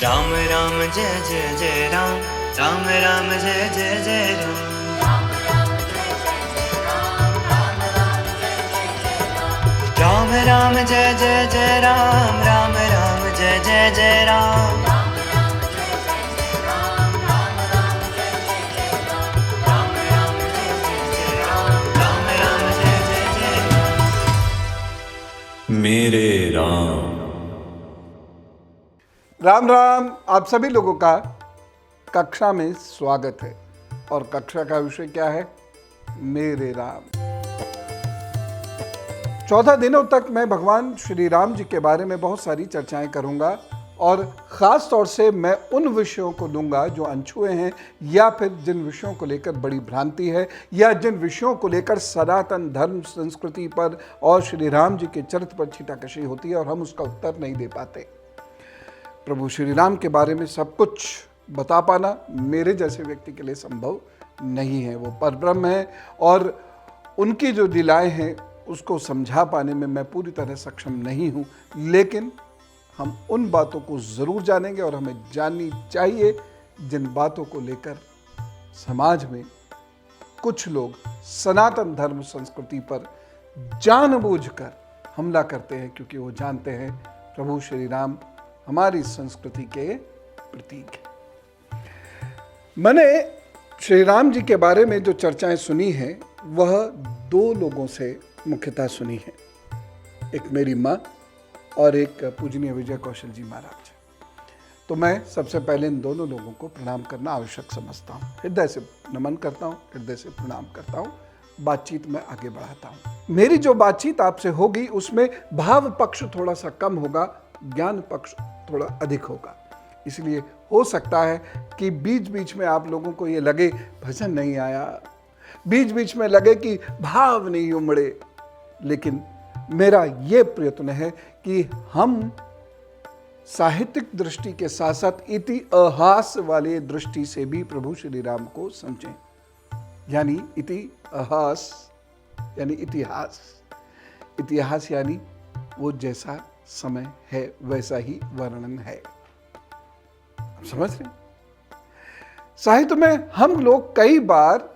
राम राम जय जय जय राम, राम राम जय जय जय राम। राम राम जय जय जय राम, राम राम जय जय जय राम। राम राम जय जय जय राम, राम राम जय जय जय राम। मेरे राम। राम राम। आप सभी लोगों का कक्षा में स्वागत है और कक्षा का विषय क्या है? मेरे राम। 14 दिनों तक मैं भगवान श्री राम जी के बारे में बहुत सारी चर्चाएं करूंगा और ख़ास तौर से मैं उन विषयों को लूंगा जो अनछुए हैं या फिर जिन विषयों को लेकर बड़ी भ्रांति है या जिन विषयों को लेकर सनातन धर्म संस्कृति पर और श्री राम जी के चरित्र पर छींटाकशी होती है और हम उसका उत्तर नहीं दे पाते। प्रभु श्री राम के बारे में सब कुछ बता पाना मेरे जैसे व्यक्ति के लिए संभव नहीं है। वो परब्रह्म है और उनकी जो लीलाएं हैं उसको समझा पाने में मैं पूरी तरह सक्षम नहीं हूँ, लेकिन हम उन बातों को ज़रूर जानेंगे और हमें जाननी चाहिए जिन बातों को लेकर समाज में कुछ लोग सनातन धर्म संस्कृति पर जानबूझकर हमला करते हैं, क्योंकि वो जानते हैं प्रभु श्री राम हमारी संस्कृति के प्रतीक है। मैंने श्री राम जी के बारे में जो चर्चाएं सुनी हैं वह दो लोगों से मुख्यतः सुनी है, एक मेरी माँ और एक पूजनीय विजय कौशल जी महाराज। तो मैं सबसे पहले इन दोनों लोगों को प्रणाम करना आवश्यक समझता हूँ। हृदय से नमन करता हूँ, हृदय से प्रणाम करता हूँ। बातचीत में आगे बढ़ाता हूँ। मेरी जो बातचीत आपसे होगी उसमें भाव पक्ष थोड़ा सा कम होगा, ज्ञान पक्ष थोड़ा अधिक होगा। इसलिए हो सकता है कि बीच बीच में आप लोगों को ये लगे भजन नहीं आया, बीच बीच में लगे कि भाव नहीं उमड़े, लेकिन मेरा ये प्रयत्न है कि हम साहित्यिक दृष्टि के साथ साथ इतिहास वाले दृष्टि से भी प्रभु श्री राम को समझें। यानी इतिहास यानी इतिहास, इतिहास यानी वो जैसा समय है वैसा ही वर्णन है। आप समझ रहे हैं? साहित्य में हम लोग कई बार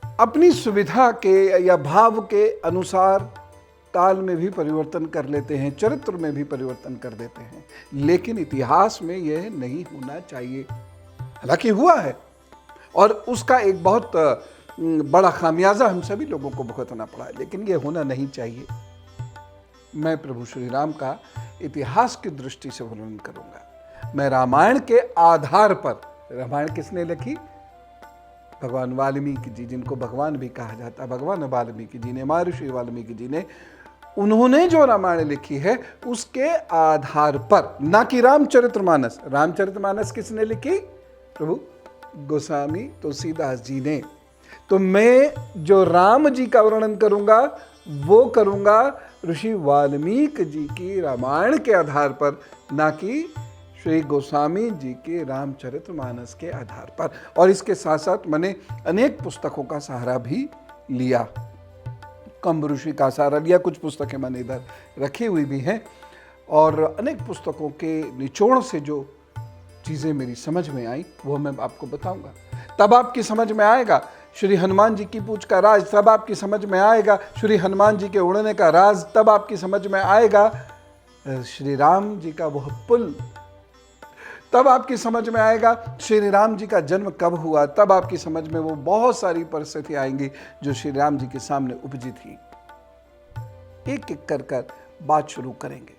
अपनी सुविधा के या भाव के अनुसार काल में भी परिवर्तन कर लेते हैं, चरित्र में भी परिवर्तन कर देते हैं, लेकिन इतिहास में यह नहीं होना चाहिए। हालांकि हुआ है और उसका एक बहुत बड़ा खामियाजा हम सभी लोगों को भुगतना पड़ा है, लेकिन यह होना नहीं चाहिए। मैं प्रभु श्री राम का इतिहास की दृष्टि से वर्णन करूंगा। मैं रामायण के आधार पर, रामायण किसने लिखी? भगवान वाल्मीकि जी, जिनको भगवान भी कहा जाता है। भगवान वाल्मीकि जी ने, महर्षि वाल्मीकि जी ने, उन्होंने जो रामायण लिखी है उसके आधार पर, ना कि रामचरितमानस। रामचरितमानस किसने लिखी? प्रभु गोस्वामी तुलसीदास जी ने। तो मैं जो राम जी का वर्णन करूंगा वो करूंगा ऋषि वाल्मीकि जी की रामायण के आधार पर, ना कि श्री गोस्वामी जी के रामचरितमानस के आधार पर। और इसके साथ साथ मैंने अनेक पुस्तकों का सहारा भी लिया। कम्ब ऋषि का सहारा लिया, कुछ पुस्तकें मैंने इधर रखी हुई भी हैं, और अनेक पुस्तकों के निचोड़ से जो चीज़ें मेरी समझ में आई वो मैं आपको बताऊंगा। तब आपकी समझ में आएगा श्री हनुमान जी की पूछ का राज, तब आपकी समझ में आएगा श्री हनुमान जी के उड़ने का राज, तब आपकी समझ में आएगा श्री राम जी का वह पुल, तब आपकी समझ में आएगा श्री राम जी का जन्म कब हुआ, तब आपकी समझ में वो बहुत सारी परिस्थितियां आएंगी जो श्री राम जी के सामने उपजी थी। एक एक कर बात शुरू करेंगे,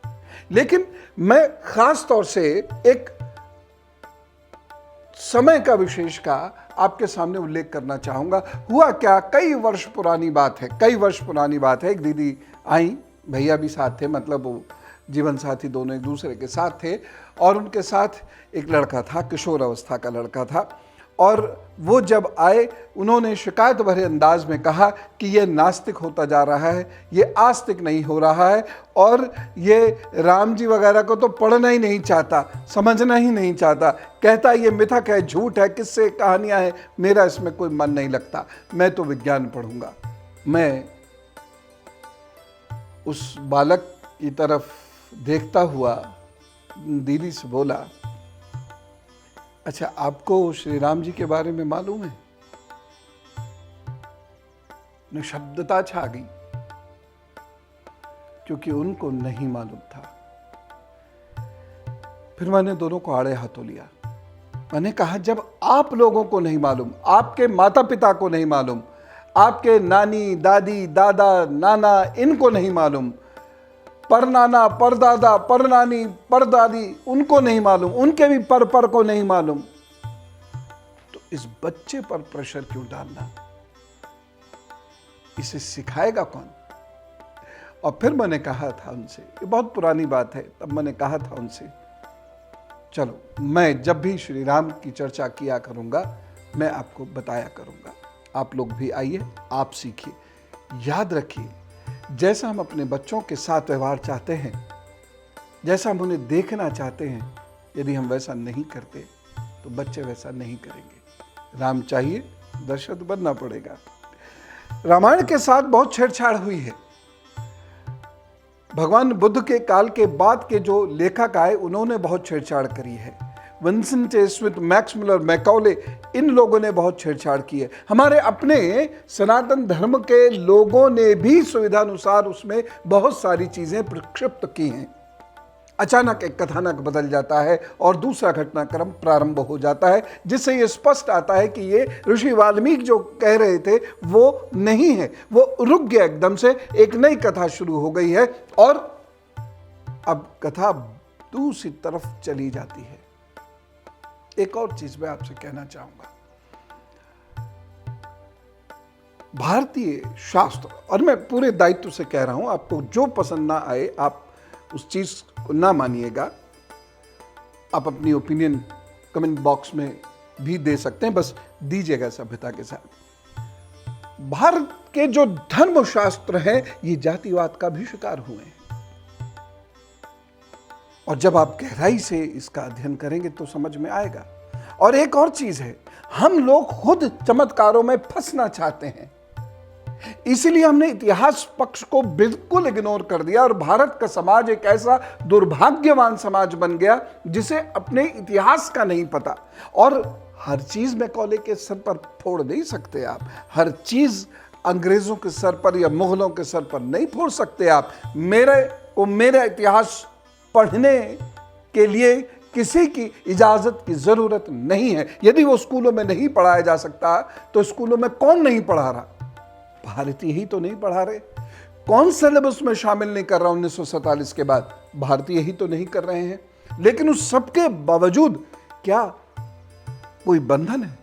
लेकिन मैं खास तौर से एक समय का विशेष का आपके सामने उल्लेख करना चाहूंगा। हुआ क्या, कई वर्ष पुरानी बात है। एक दीदी आई, भैया भी साथ थे, मतलब वो जीवन साथी दोनों एक दूसरे के साथ थे, और उनके साथ एक लड़का था, किशोर अवस्था का लड़का था। और वो जब आए उन्होंने शिकायत भरे अंदाज में कहा कि ये नास्तिक होता जा रहा है, ये आस्तिक नहीं हो रहा है, और ये राम जी वगैरह को तो पढ़ना ही नहीं चाहता, समझना ही नहीं चाहता, कहता ये मिथक है, झूठ है, किस्से कहानियां हैं, मेरा इसमें कोई मन नहीं लगता, मैं तो विज्ञान पढ़ूंगा। मैं उस बालक की तरफ देखता हुआ दीदी से बोला अच्छा, आपको श्री राम जी के बारे में मालूम है? निशब्दता छा गई, क्योंकि उनको नहीं मालूम था। फिर मैंने दोनों को आड़े हाथों लिया। मैंने कहा, जब आप लोगों को नहीं मालूम, आपके माता पिता को नहीं मालूम, आपके नानी दादी दादा नाना इनको नहीं मालूम, परनाना परदादा परनानी परदादी उनको नहीं मालूम, उनके भी पर को नहीं मालूम, तो इस बच्चे पर प्रेशर क्यों डालना? इसे सिखाएगा कौन? और फिर मैंने कहा था उनसे, ये बहुत पुरानी बात है, तब मैंने कहा था उनसे, चलो मैं जब भी श्री राम की चर्चा किया करूंगा मैं आपको बताया करूंगा, आप लोग भी आइए, आप सीखिए। याद रखिए, जैसा हम अपने बच्चों के साथ व्यवहार चाहते हैं, जैसा हम उन्हें देखना चाहते हैं, यदि हम वैसा नहीं करते तो बच्चे वैसा नहीं करेंगे। राम चाहिए, दशरथ बनना पड़ेगा। रामायण के साथ बहुत छेड़छाड़ हुई है। भगवान बुद्ध के काल के बाद के जो लेखक आए उन्होंने बहुत छेड़छाड़ करी है। विंसेंट ए. स्मिथ, मैक्स मुलर, मैकॉले, इन लोगों ने बहुत छेड़छाड़ की है। हमारे अपने सनातन धर्म के लोगों ने भी सुविधानुसार उसमें बहुत सारी चीजें प्रक्षिप्त की हैं। अचानक एक कथानक बदल जाता है और दूसरा घटनाक्रम प्रारंभ हो जाता है, जिससे ये स्पष्ट आता है कि ये ऋषि वाल्मीकि जो कह रहे थे वो नहीं है, वो रुक गया एकदम से, एक नई कथा शुरू हो गई है और अब कथा दूसरी तरफ चली जाती है। एक और चीज मैं आपसे कहना चाहूंगा, भारतीय शास्त्र, और मैं पूरे दायित्व से कह रहा हूं, आपको जो पसंद ना आए आप उस चीज को ना मानिएगा, आप अपनी ओपिनियन कमेंट बॉक्स में भी दे सकते हैं, बस दीजिएगा सभ्यता के साथ। भारत के जो धर्मशास्त्र हैं ये जातिवाद का भी शिकार हुए हैं, और जब आप गहराई से इसका अध्ययन करेंगे तो समझ में आएगा। और एक और चीज है, हम लोग खुद चमत्कारों में फंसना चाहते हैं, इसलिए हमने इतिहास पक्ष को बिल्कुल इग्नोर कर दिया और भारत का समाज एक ऐसा दुर्भाग्यवान समाज बन गया जिसे अपने इतिहास का नहीं पता। और हर चीज मैकॉले के सर पर फोड़ नहीं सकते आप, हर चीज अंग्रेजों के सर पर या मुगलों के सर पर नहीं फोड़ सकते आप। मेरा इतिहास पढ़ने के लिए किसी की इजाजत की जरूरत नहीं है। यदि वो स्कूलों में नहीं पढ़ाया जा सकता तो स्कूलों में कौन नहीं पढ़ा रहा? भारतीय ही तो नहीं पढ़ा रहे। कौन सिलेबस में शामिल नहीं कर रहा 1947 के बाद? भारतीय ही तो नहीं कर रहे हैं। लेकिन उस सबके बावजूद क्या कोई बंधन है?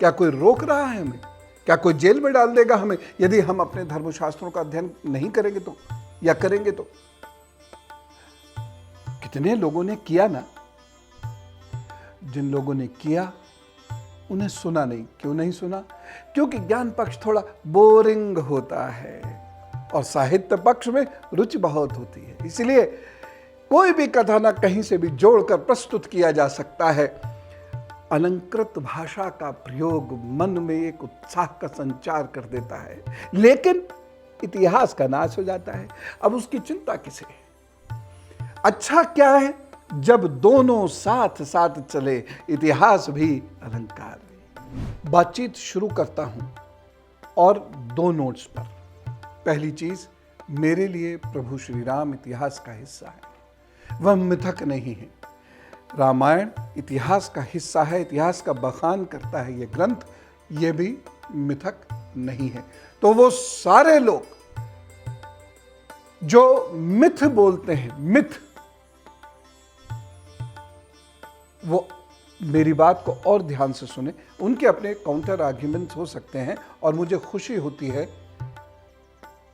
क्या कोई रोक रहा है हमें? क्या कोई जेल में डाल देगा हमें यदि हम अपने धर्मशास्त्रों का अध्ययन नहीं करेंगे तो, या करेंगे तो? कितने लोगों ने किया ना, जिन लोगों ने किया उन्हें सुना नहीं। क्यों नहीं सुना? क्योंकि ज्ञान पक्ष थोड़ा बोरिंग होता है और साहित्य पक्ष में रुचि बहुत होती है। इसलिए कोई भी कथानक कहीं से भी जोड़कर प्रस्तुत किया जा सकता है। अलंकृत भाषा का प्रयोग मन में एक उत्साह का संचार कर देता है, लेकिन इतिहास का नाश हो जाता है। अब उसकी चिंता किसे है? अच्छा क्या है जब दोनों साथ साथ चले, इतिहास भी अलंकार भी। बातचीत शुरू करता हूं और दो नोट्स पर। पहली चीज, मेरे लिए प्रभु श्री राम इतिहास का हिस्सा है, वह मिथक नहीं है। रामायण इतिहास का हिस्सा है, इतिहास का बखान करता है ये ग्रंथ, ये भी मिथक नहीं है। तो वो सारे लोग जो मिथ बोलते हैं, मिथ, वो मेरी बात को और ध्यान से सुने। उनके अपने काउंटर आर्ग्यूमेंट्स हो सकते हैं और मुझे खुशी होती है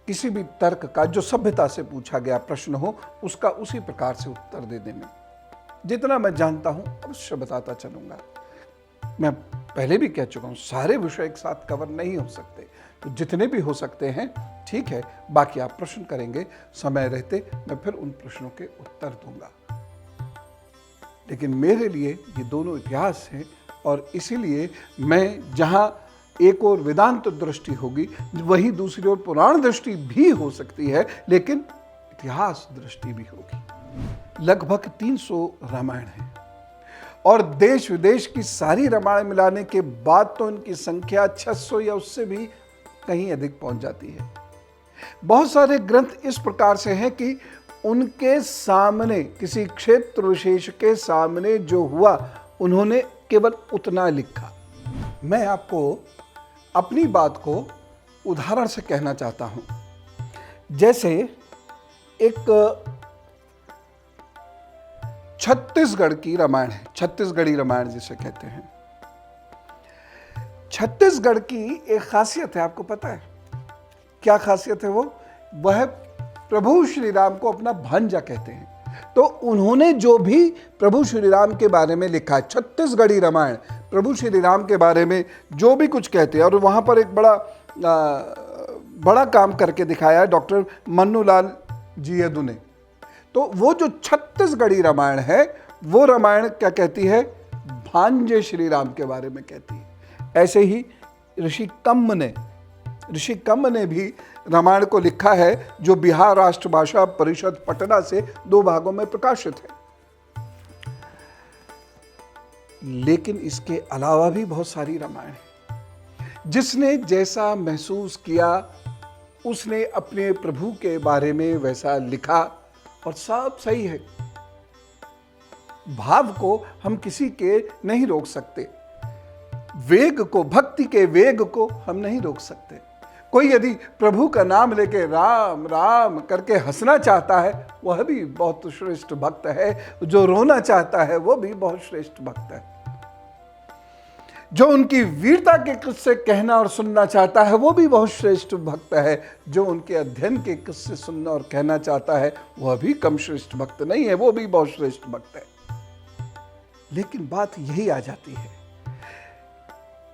किसी भी तर्क का जो सभ्यता से पूछा गया प्रश्न हो उसका उसी प्रकार से उत्तर देने में। जितना मैं जानता हूं अवश्य बताता चलूंगा। मैं पहले भी कह चुका हूं, सारे विषय एक साथ कवर नहीं हो सकते, तो जितने भी हो सकते हैं ठीक है, बाकी आप प्रश्न करेंगे, समय रहते मैं फिर उन प्रश्नों के उत्तर दूंगा। लेकिन मेरे लिए ये दोनों इतिहास हैं और इसीलिए मैं जहां एक और वेदांत दृष्टि होगी वहीं दूसरी ओर पुराण दृष्टि भी हो सकती है, लेकिन इतिहास दृष्टि भी होगी। लगभग 300 रामायण हैं और देश विदेश की सारी रामायण मिलाने के बाद तो इनकी संख्या 600 या उससे भी कहीं अधिक पहुंच जाती है। बहुत सारे ग्रंथ इस प्रकार से हैं कि उनके सामने, किसी क्षेत्र विशेष के सामने जो हुआ, उन्होंने केवल उतना लिखा। मैं आपको अपनी बात को उदाहरण से कहना चाहता हूं। जैसे एक छत्तीसगढ़ की रामायण है, छत्तीसगढ़ी रामायण जिसे कहते हैं। छत्तीसगढ़ की एक खासियत है, आपको पता है क्या खासियत है? वह प्रभु श्री राम को अपना भांजा कहते हैं। तो उन्होंने जो भी प्रभु श्री राम के बारे में लिखा है, छत्तीसगढ़ी रामायण, प्रभु श्री राम के बारे में जो भी कुछ कहते हैं, और वहाँ पर एक बड़ा काम करके दिखाया है डॉक्टर मन्नूलाल जी यदु ने। तो वो जो छत्तीसगढ़ी रामायण है, वो रामायण क्या कहती है? भांजे श्री राम के बारे में कहती है। ऐसे ही ऋषि कम्म ने भी रामायण को लिखा है, जो बिहार राष्ट्रभाषा परिषद पटना से 2 भागों में प्रकाशित है। लेकिन इसके अलावा भी बहुत सारी रामायण है। जिसने जैसा महसूस किया, उसने अपने प्रभु के बारे में वैसा लिखा, और सब सही है। भाव को हम किसी के नहीं रोक सकते, वेग को, भक्ति के वेग को हम नहीं रोक सकते। कोई यदि प्रभु का नाम लेके राम राम करके हंसना चाहता है, वह भी बहुत श्रेष्ठ भक्त है। जो रोना चाहता है, वो भी बहुत श्रेष्ठ भक्त है। जो उनकी वीरता के किस्से कहना और सुनना चाहता है, वो भी बहुत श्रेष्ठ भक्त है। जो उनके अध्ययन के किस्से सुनना और कहना चाहता है, वह भी कम श्रेष्ठ भक्त नहीं है, वो भी बहुत श्रेष्ठ भक्त है। लेकिन बात यही आ जाती है,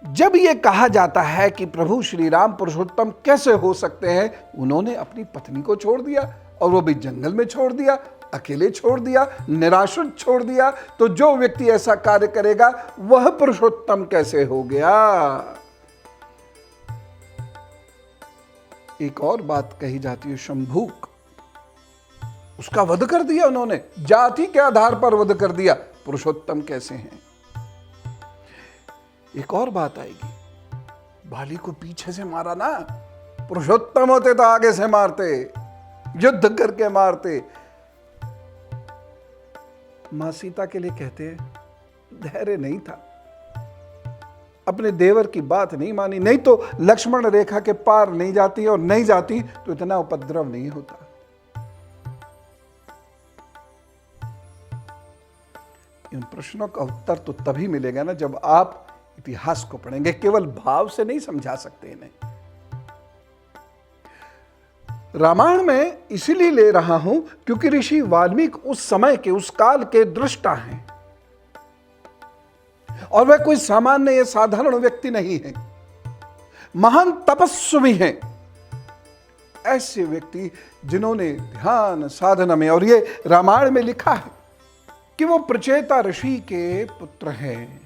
जब ये कहा जाता है कि प्रभु श्री राम पुरुषोत्तम कैसे हो सकते हैं? उन्होंने अपनी पत्नी को छोड़ दिया, और वो भी जंगल में छोड़ दिया, अकेले छोड़ दिया, निराश्रित छोड़ दिया। तो जो व्यक्ति ऐसा कार्य करेगा, वह पुरुषोत्तम कैसे हो गया? एक और बात कही जाती है, शंभूक, उसका वध कर दिया उन्होंने, जाति के आधार पर वध कर दिया। पुरुषोत्तम कैसे हैं? एक और बात आएगी, बाली को पीछे से मारा ना, पुरुषोत्तम होते तो आगे से मारते, युद्ध करके मारते। मां सीता के लिए कहते हैं, धैर्य नहीं था, अपने देवर की बात नहीं मानी, नहीं तो लक्ष्मण रेखा के पार नहीं जाती, और नहीं जाती तो इतना उपद्रव नहीं होता। इन प्रश्नों का उत्तर तो तभी मिलेगा ना, जब आप इतिहास को पढ़ेंगे। केवल भाव से नहीं समझा सकते इन्हें। रामायण में इसीलिए ले रहा हूं क्योंकि ऋषि वाल्मीकि उस समय के, उस काल के दृष्टा हैं, और वह कोई सामान्य या साधारण व्यक्ति नहीं है, महान तपस्वी हैं। ऐसे व्यक्ति जिन्होंने ध्यान साधना में, और ये रामायण में लिखा है कि वो प्रचेता ऋषि के पुत्र हैं।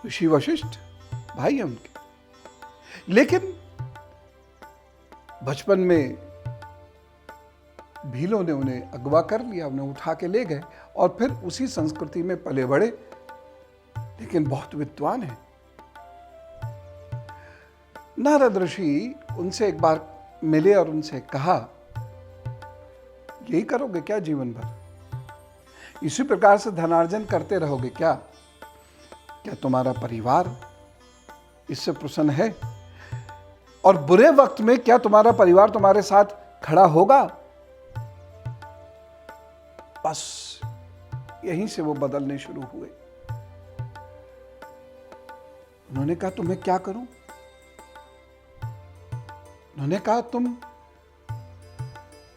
ऋषि वशिष्ठ भाई हैं उनके। लेकिन बचपन में भीलों ने उन्हें अगवा कर लिया, उन्हें उठा के ले गए, और फिर उसी संस्कृति में पले बड़े। लेकिन बहुत विद्वान हैं। नारद ऋषि उनसे एक बार मिले और उनसे कहा, यही करोगे क्या जीवन भर? इसी प्रकार से धनार्जन करते रहोगे क्या? क्या तुम्हारा परिवार इससे प्रसन्न है? और बुरे वक्त में क्या तुम्हारा परिवार तुम्हारे साथ खड़ा होगा? बस यहीं से वो बदलने शुरू हुए। उन्होंने कहा, तुम्हें क्या करूं? उन्होंने कहा, तुम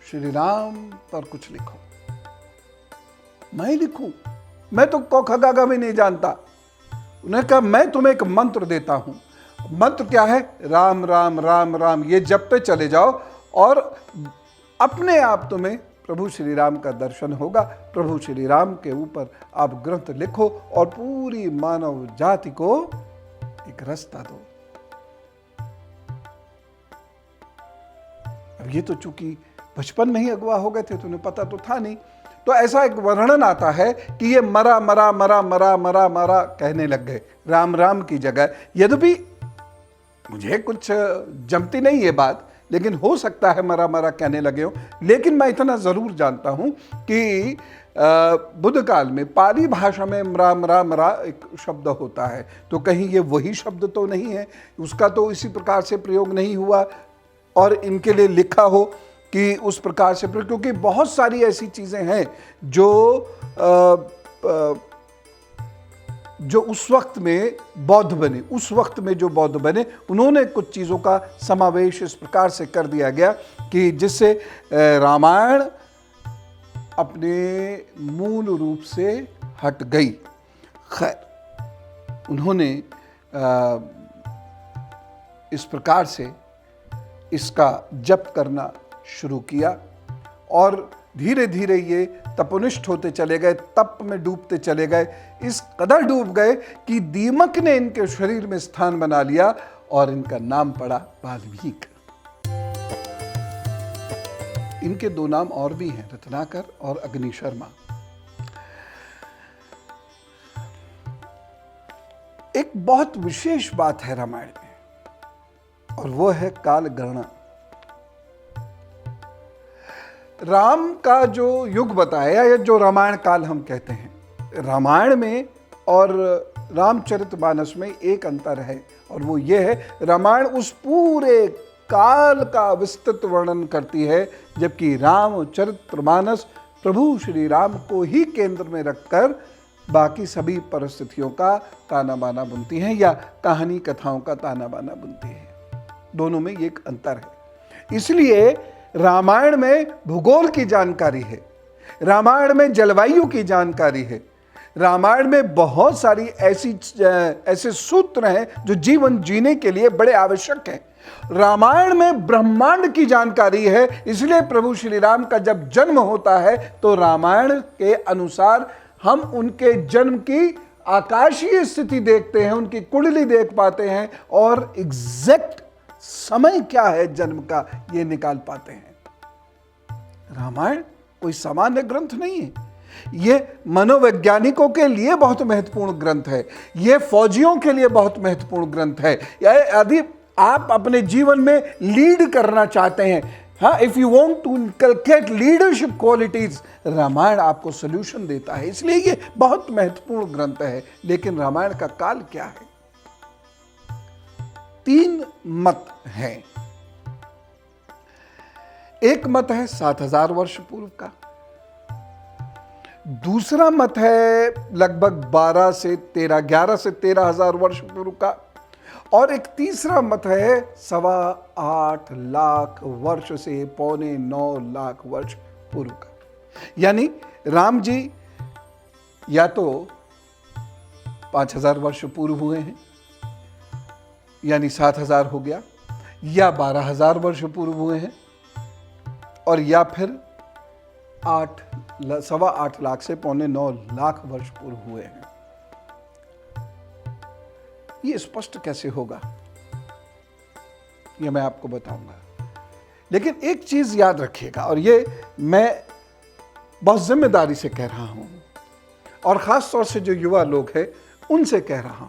श्री राम पर कुछ लिखो। मैं लिखूं? मैं तो क ख ग घ भी नहीं जानता। उन्होंने कहा, मैं तुम्हें एक मंत्र देता हूं। मंत्र क्या है? राम राम राम राम, ये जपते चले जाओ, और अपने आप तुम्हें प्रभु श्री राम का दर्शन होगा। प्रभु श्री राम के ऊपर आप ग्रंथ लिखो, और पूरी मानव जाति को एक रास्ता दो। अब ये तो चूंकि बचपन में ही अगवा हो गए थे, तो उन्हें पता तो था नहीं। तो ऐसा एक वर्णन आता है कि ये मरा मरा मरा मरा मरा मरा कहने लग गए राम राम की जगह। यद्यपि मुझे कुछ जमती नहीं ये बात, लेकिन हो सकता है मरा मरा कहने लगे हो। लेकिन मैं इतना ज़रूर जानता हूँ कि बुद्ध काल में पाली भाषा में मरा मरा मरा एक शब्द होता है, तो कहीं ये वही शब्द तो नहीं है, उसका तो इसी प्रकार से प्रयोग नहीं हुआ और इनके लिए लिखा हो कि उस प्रकार से प्रयोग, क्योंकि बहुत सारी ऐसी चीज़ें हैं जो उस वक्त में बौद्ध बने, उस वक्त में जो बौद्ध बने उन्होंने कुछ चीज़ों का समावेश इस प्रकार से कर दिया गया कि जिससे रामायण अपने मूल रूप से हट गई। खैर, उन्होंने इस प्रकार से इसका जप करना शुरू किया और धीरे धीरे ये तपोनिष्ठ होते चले गए, तप में डूबते चले गए। इस कदर डूब गए कि दीमक ने इनके शरीर में स्थान बना लिया और इनका नाम पड़ा वाल्मीकि। इनके दो नाम और भी हैं, रत्नाकर और अग्निशर्मा। एक बहुत विशेष बात है रामायण में और वो है काल गणना। राम का जो युग बताया या जो रामायण काल हम कहते हैं, रामायण में और रामचरितमानस में एक अंतर है और वो ये है, रामायण उस पूरे काल का विस्तृत वर्णन करती है, जबकि रामचरितमानस प्रभु श्री राम को ही केंद्र में रखकर बाकी सभी परिस्थितियों का ताना बाना बुनती हैं या कहानी कथाओं का ताना बाना बुनती है। दोनों में एक अंतर है। इसलिए रामायण में भूगोल की जानकारी है, रामायण में जलवायु की जानकारी है, रामायण में बहुत सारी ऐसे सूत्र हैं जो जीवन जीने के लिए बड़े आवश्यक हैं। रामायण में ब्रह्मांड की जानकारी है, इसलिए प्रभु श्री राम का जब जन्म होता है तो रामायण के अनुसार हम उनके जन्म की आकाशीय स्थिति देखते हैं, उनकी कुंडली देख पाते हैं और एग्जैक्ट समय क्या है जन्म का ये निकाल पाते हैं। रामायण कोई सामान्य ग्रंथ नहीं है, ये मनोवैज्ञानिकों के लिए बहुत महत्वपूर्ण ग्रंथ है, ये फौजियों के लिए बहुत महत्वपूर्ण ग्रंथ है। यदि आप अपने जीवन में लीड करना चाहते हैं, हाँ, if you want to inculcate leadership qualities, Ramayana आपको सोल्यूशन देता है। इसलिए ये बहुत महत्वपूर्ण ग्रंथ है। लेकिन रामायण का काल क्या है? 3 मत हैं। एक मत है 7000 वर्ष पूर्व का, दूसरा मत है लगभग 11 से 13,000 वर्ष पूर्व का, और एक तीसरा मत है 8.25 लाख वर्ष से 9.25 लाख वर्ष पूर्व का। यानी राम जी या तो 5,000 वर्ष पूर्व हुए हैं, यानी 7,000 हो गया, या 12,000 वर्ष पूर्व हुए हैं, और या फिर 8.25 लाख से 9.25 लाख वर्ष पूर्व हुए हैं। ये स्पष्ट कैसे होगा, ये मैं आपको बताऊंगा। लेकिन एक चीज याद रखिएगा, और ये मैं बहुत जिम्मेदारी से कह रहा हूं, और खास तौर से जो युवा लोग हैं उनसे कह रहा हूं।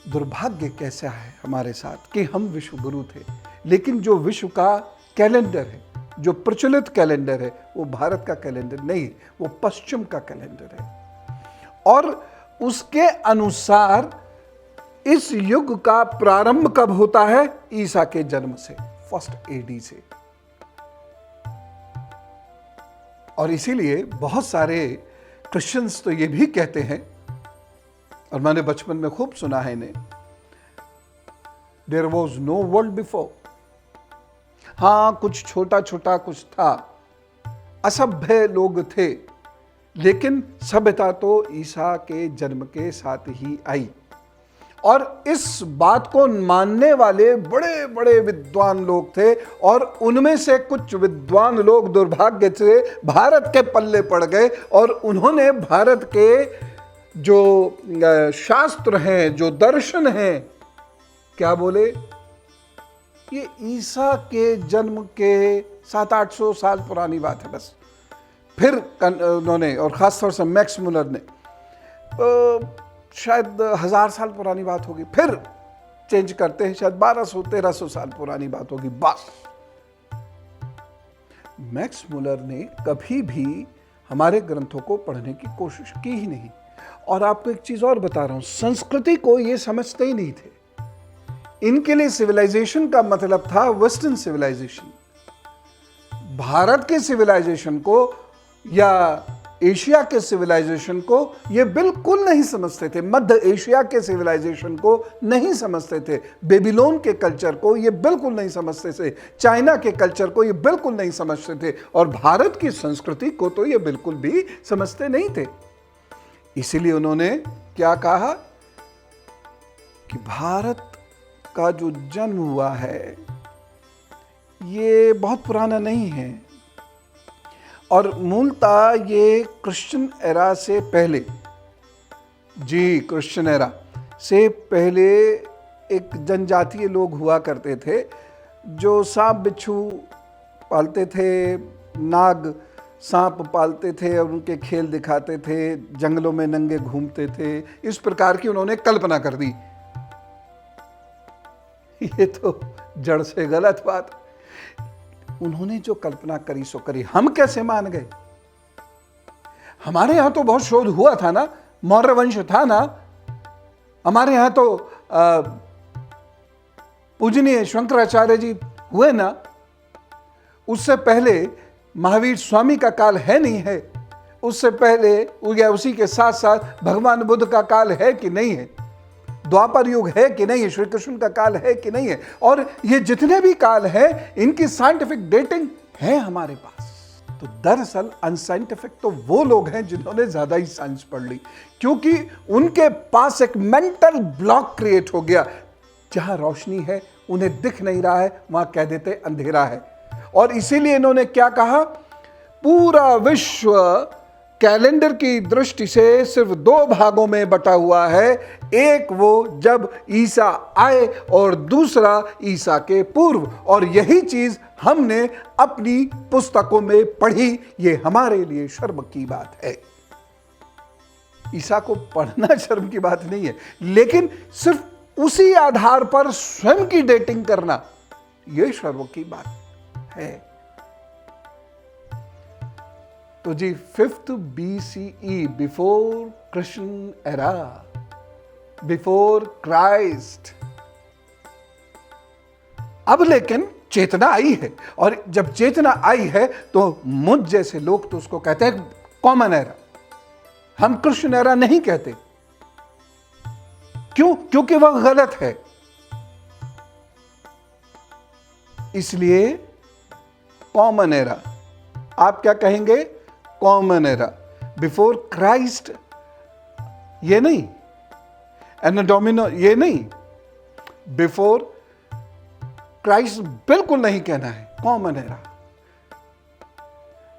दुर्भाग्य कैसा है हमारे साथ कि हम विश्व गुरु थे, लेकिन जो विश्व का कैलेंडर है, जो प्रचलित कैलेंडर है, वो भारत का कैलेंडर नहीं है, वो पश्चिम का कैलेंडर है। और उसके अनुसार इस युग का प्रारंभ कब होता है? ईसा के जन्म से, 1 AD से। और इसीलिए बहुत सारे क्रिश्चियंस तो ये भी कहते हैं, और मैंने बचपन में खूब सुना है इन्हें, there was no world before. हाँ, कुछ छोटा छोटा कुछ था, असभ्य लोग थे, लेकिन सभ्यता तो ईसा के जन्म के साथ ही आई। और इस बात को मानने वाले बड़े बड़े विद्वान लोग थे, और उनमें से कुछ विद्वान लोग दुर्भाग्य से भारत के पल्ले पड़ गए, और उन्होंने भारत के जो शास्त्र हैं, जो दर्शन हैं, क्या बोले? ये ईसा के जन्म के 700-800 साल पुरानी बात है बस। फिर उन्होंने, और ख़ास तौर से मैक्स मुलर ने, शायद 1000 साल पुरानी बात होगी, फिर चेंज करते हैं, शायद 1200-1300 साल पुरानी बात होगी बस। मैक्स मुलर ने कभी भी हमारे ग्रंथों को पढ़ने की कोशिश की ही नहीं। और आपको एक चीज और बता रहा हूं, संस्कृति को ये समझते ही नहीं थे। इनके लिए सिविलाइजेशन का मतलब था वेस्टर्न सिविलाइजेशन। भारत के सिविलाइजेशन को या एशिया के सिविलाइजेशन को ये बिल्कुल नहीं समझते थे। मध्य एशिया के सिविलाइजेशन को नहीं समझते थे। बेबीलोन के कल्चर को ये बिल्कुल नहीं समझते थे। चाइना के कल्चर को ये बिल्कुल नहीं समझते थे। और भारत की संस्कृति को तो ये बिल्कुल भी समझते नहीं थे। इसीलिए उन्होंने क्या कहा कि भारत का जो जन्म हुआ है ये बहुत पुराना नहीं है, और मूलतः ये क्रिश्चियन एरा से पहले, जी क्रिश्चियन एरा से पहले एक जनजातीय लोग हुआ करते थे जो सांप बिच्छू पालते थे, नाग सांप पालते थे और उनके खेल दिखाते थे, जंगलों में नंगे घूमते थे। इस प्रकार की उन्होंने कल्पना कर दी। ये तो जड़ से गलत बात। उन्होंने जो कल्पना करी सो करी, हम कैसे मान गए? हमारे यहां तो बहुत शोध हुआ था ना, मौर्य वंश था ना, हमारे यहां तो पूजनीय शंकराचार्य जी हुए ना। उससे पहले महावीर स्वामी का काल है नहीं है? उससे पहले या उसी के साथ साथ भगवान बुद्ध का काल है कि नहीं है? द्वापर युग है कि नहीं है? श्री कृष्ण का काल है कि नहीं है? और ये जितने भी काल है इनकी साइंटिफिक डेटिंग है हमारे पास। तो दरअसल अनसाइंटिफिक तो वो लोग हैं जिन्होंने ज्यादा ही साइंस पढ़ ली, क्योंकि उनके पास एक मेंटल ब्लॉक क्रिएट हो गया। जहां रोशनी है उन्हें दिख नहीं रहा है, वहां कह देते अंधेरा है। और इसीलिए इन्होंने क्या कहा, पूरा विश्व कैलेंडर की दृष्टि से सिर्फ 2 भागों में बटा हुआ है। एक वो जब ईसा आए और दूसरा ईसा के पूर्व। और यही चीज हमने अपनी पुस्तकों में पढ़ी। ये हमारे लिए शर्म की बात है। ईसा को पढ़ना शर्म की बात नहीं है, लेकिन सिर्फ उसी आधार पर स्वयं की डेटिंग करना यह शर्म की बात है। तो जी 5th BCE, before Christian era, before Christ. अब लेकिन चेतना आई है, और जब चेतना आई है तो मुझ जैसे लोग तो उसको कहते हैं कॉमन एरा। हम क्रिश्चियन एरा नहीं कहते। क्यों? क्योंकि वह गलत है। इसलिए कॉमन एरा। आप क्या कहेंगे? कॉमन एरा, बिफोर क्राइस्ट ये नहीं, एनो डोमिनो ये नहीं, बिफोर क्राइस्ट बिल्कुल नहीं कहना है, कॉमन एरा।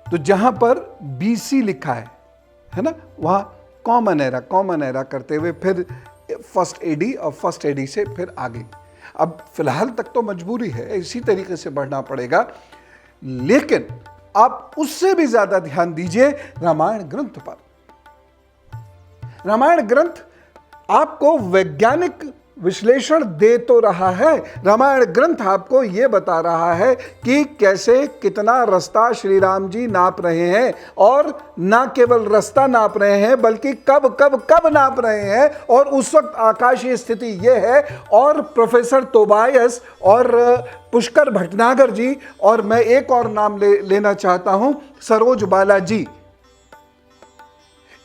तो जहां पर BC लिखा है ना, वहां कॉमन एरा करते हुए फिर 1st AD और 1st AD से फिर आगे। अब फिलहाल तक तो मजबूरी है, इसी तरीके से बढ़ना पड़ेगा, लेकिन आप उससे भी ज्यादा ध्यान दीजिए रामायण ग्रंथ पर। रामायण ग्रंथ आपको वैज्ञानिक विश्लेषण दे तो रहा है। रामायण ग्रंथ आपको यह बता रहा है कि कैसे कितना रास्ता श्री राम जी नाप रहे हैं, और ना केवल रास्ता नाप रहे हैं बल्कि कब कब कब नाप रहे हैं, और उस वक्त आकाशीय स्थिति यह है। और प्रोफेसर तोबायस और पुष्कर भटनागर जी, और मैं एक और नाम लेना चाहता हूं, सरोज बालाजी,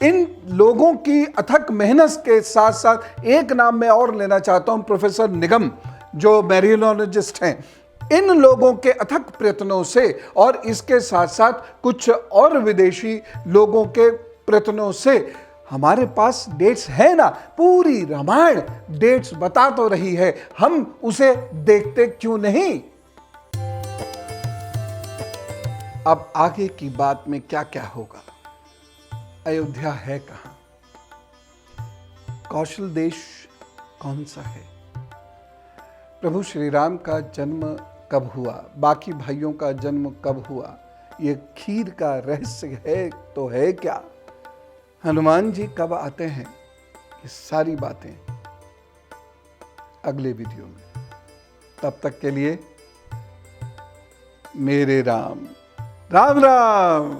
इन लोगों की अथक मेहनत के साथ साथ एक नाम मैं और लेना चाहता हूं, प्रोफेसर निगम जो मैरियोलॉजिस्ट हैं। इन लोगों के अथक प्रयत्नों से, और इसके साथ साथ कुछ और विदेशी लोगों के प्रयत्नों से हमारे पास डेट्स है ना। पूरी रामायण डेट्स बता तो रही है, हम उसे देखते क्यों नहीं? अब आगे की बात में क्या क्या होगा? अयोध्या है कहां? कौशल देश कौन सा है? प्रभु श्री राम का जन्म कब हुआ, बाकी भाइयों का जन्म कब हुआ, ये खीर का रहस्य है तो है क्या, हनुमान जी कब आते हैं, ये सारी बातें अगले वीडियो में। तब तक के लिए मेरे राम राम राम।